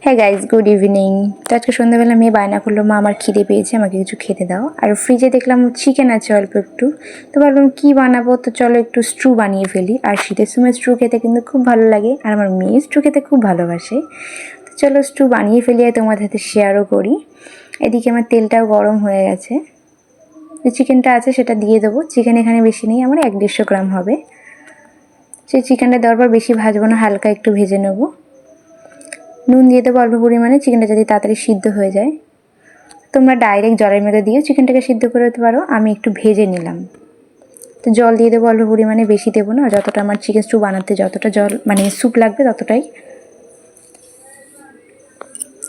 হ্যাঁ guys, good evening. তো আজকে সন্ধ্যাবেলা মেয়ে বায়না করলো, মা আমার খিদে পেয়েছে, আমাকে কিছু খেতে দাও। আর ফ্রিজে দেখলাম চিকেন আছে অল্প একটু, তো ভাবলাম কী বানাবো, তো চলো একটু স্ট্রু বানিয়ে ফেলি। আর শীতের সময় স্ট্রু খেতে কিন্তু খুব ভালো লাগে, আর আমার মেয়ে স্ট্রু খেতে খুব ভালোবাসে। তো চলো স্ট্রু বানিয়ে ফেলি আর তোমাদের সাথে শেয়ারও করি। এদিকে আমার তেলটাও গরম হয়ে গেছে, যে চিকেনটা আছে সেটা দিয়ে দেবো। চিকেন এখানে বেশি নেই, আমার 150 গ্রাম হবে। সেই চিকেনটা দেওয়ার পর বেশি ভাজবো না, হালকা একটু ভেজে নেবো। নুন দিয়ে দেবো অল্প পরিমাণে, চিকেনটা যদি তাড়াতাড়ি সিদ্ধ হয়ে যায়। তোমরা ডাইরেক্ট জলের মধ্যে দিয়েও চিকেনটাকে সিদ্ধ করে দিতে পারো, আমি একটু ভেজে নিলাম। তো জল দিয়ে দেবো অল্প পরিমাণে, বেশি দেবো না, যতটা আমার চিকেন স্টু বানাতে যতটা জল মানে স্যুপ লাগবে ততটাই।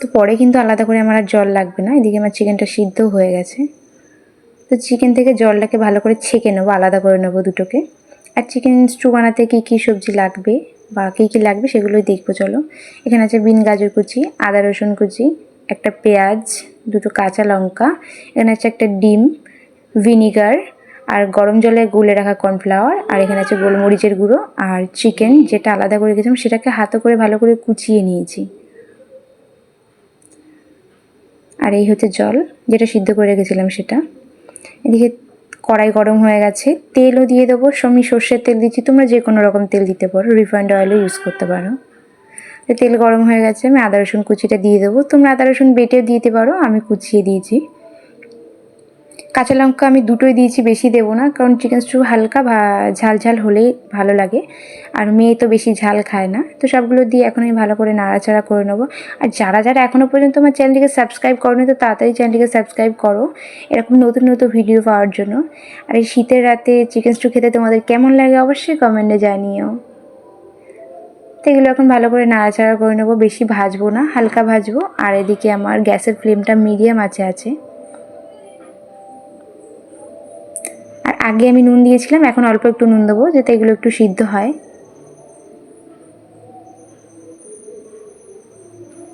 তো পরে কিন্তু আলাদা করে আমার আর জল লাগবে না। এদিকে আমার চিকেনটা সিদ্ধ হয়ে গেছে। তো চিকেন থেকে জলটাকে ভালো করে ছেঁকে নেবো, আলাদা করে নেবো দুটোকে। আর চিকেন স্টু বানাতে কী কী সবজি লাগবে বা কী কী লাগবে সেগুলোই দেখবো চলো। এখানে আছে বিন গাজর কুচি, আদা রসুন কুচি, একটা পেঁয়াজ, দুটো কাঁচা লঙ্কা, এখানে আছে একটা ডিম, ভিনিগার, আর গরম জলে গুলে রাখা কর্নফ্লাওয়ার, আর এখানে আছে গোলমরিচের গুঁড়ো, আর চিকেন যেটা আলাদা করে রেখেছিলাম সেটাকে হাতে করে ভালো করে কুচিয়ে নিয়েছি। আর এই হচ্ছে জল যেটা সিদ্ধ করে রেখেছিলাম সেটা। এদিকে কড়াই গরম হয়ে গেছে, তেলও দিয়ে দেবো। আমি সর্ষের তেল দিচ্ছি, তোমরা যে কোনো রকম তেল দিতে পারো, রিফাইন্ড অয়েলও ইউজ করতে পারো। তেল গরম হয়ে গেছে, আমি আদা রসুন কুচিটা দিয়ে দেবো। তোমরা আদা রসুন বেটেও দিতে পারো, আমি কুচিয়ে দিয়েছি। কাঁচা লঙ্কা আমি দুটোই দিয়েছি, বেশি দেবো না, কারণ চিকেন স্টু হালকা ঝাল ঝাল হলেই ভালো লাগে, আর মেয়ে তো বেশি ঝাল খায় না। তো সবগুলো দিয়ে এখন আমি ভালো করে নাড়াচাড়া করে নেবো। আর যারা যারা এখনও পর্যন্ত আমার চ্যানেলটিকে সাবস্ক্রাইব করোনি, তো তাড়াতাড়ি চ্যানেলটিকে সাবস্ক্রাইব করো এরকম নতুন নতুন ভিডিও পাওয়ার জন্য। আর এই শীতের রাতে চিকেন স্টু খেতে তোমাদের কেমন লাগে অবশ্যই কমেন্টে জানিও। তো এগুলো এখন ভালো করে নাড়াচাড়া করে নেবো, বেশি ভাজবো না, হালকা ভাজবো। আর এদিকে আমার গ্যাসের ফ্লেমটা মিডিয়াম আছে। আর আগে আমি নুন দিয়েছিলাম, এখন অল্প একটু নুন দেবো যাতে এগুলো একটু সিদ্ধ হয়।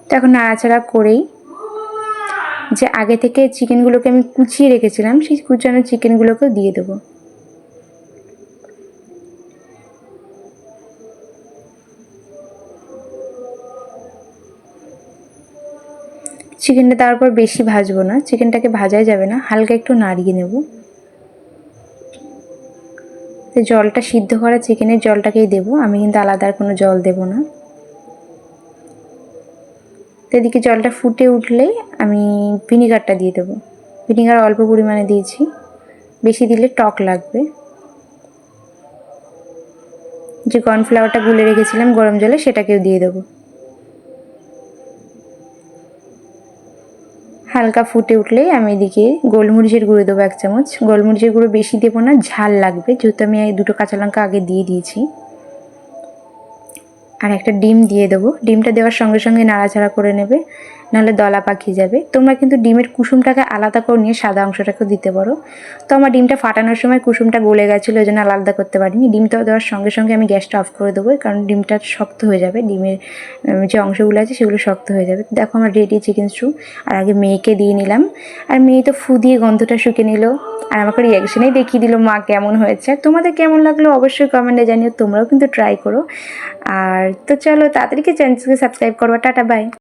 তো এখন নাড়াচাড়া করেই যে আগে থেকে চিকেনগুলোকে আমি কুচিয়ে রেখেছিলাম, সেই কুচানো চিকেনগুলোকেও দিয়ে দেবো। চিকেনটা দেওয়ার পর বেশি ভাজবো না, চিকেনটাকে ভাজাই যাবে না, হালকা একটু নাড়িয়ে নেব। তো জলটা সিদ্ধ করা চিকেনের জলটাকেই দেবো, আমি কিন্তু আলাদা আর কোনো জল দেবো না। তো এদিকে জলটা ফুটে উঠলেই আমি ভিনিগারটা দিয়ে দেবো। ভিনিগার অল্প পরিমাণে দিয়েছি, বেশি দিলে টক লাগবে। যে কর্নফ্লাওয়ারটা গুলে রেখেছিলাম গরম জলে সেটাকেও দিয়ে দেবো। হালকা ফুটে উঠলেই আমি এদিকে গোলমরিচের গুঁড়ো দেবো 1 চামচ। গোলমরিচের গুঁড়ো বেশি দেবো না, ঝাল লাগবে, যেহেতু আমি দুটো কাঁচা লঙ্কা আগে দিয়ে দিয়েছি। আর একটা ডিম দিয়ে দেবো, ডিমটা দেওয়ার সঙ্গে সঙ্গে নাড়াচাড়া করে নেবে, নাহলে দলা পাকিয়ে যাবে। তোমরা কিন্তু ডিমের কুসুমটাকে আলাদা করে নিয়ে সাদা অংশটাকেও দিতে পারো। তো আমার ডিমটা ফাটানোর সময় কুসুমটা গলে গেছিলো, ওই জন্য আলাদা করতে পারিনি। ডিমটা দেওয়ার সঙ্গে সঙ্গে আমি গ্যাসটা অফ করে দেবো, কারণ ডিমটা শক্ত হয়ে যাবে, ডিমের যে অংশগুলো আছে সেগুলো শক্ত হয়ে যাবে। দেখো আমার রেডি চিকেন স্টু। আর আগে মেয়েকে দিয়ে নিলাম, আর মেয়ে তো ফু দিয়ে গন্ধটা শুকে নিল, আর আমাকে রিয়াকশনেই দেখিয়ে দিল মা কেমন হয়েছে। আর তোমাদের কেমন লাগলো অবশ্যই কমেন্টে জানিও, তোমরাও কিন্তু ট্রাই করো। আর তো চলো তাড়াতাড়ি চ্যানেলকে সাবস্ক্রাইব করো। Tata, by.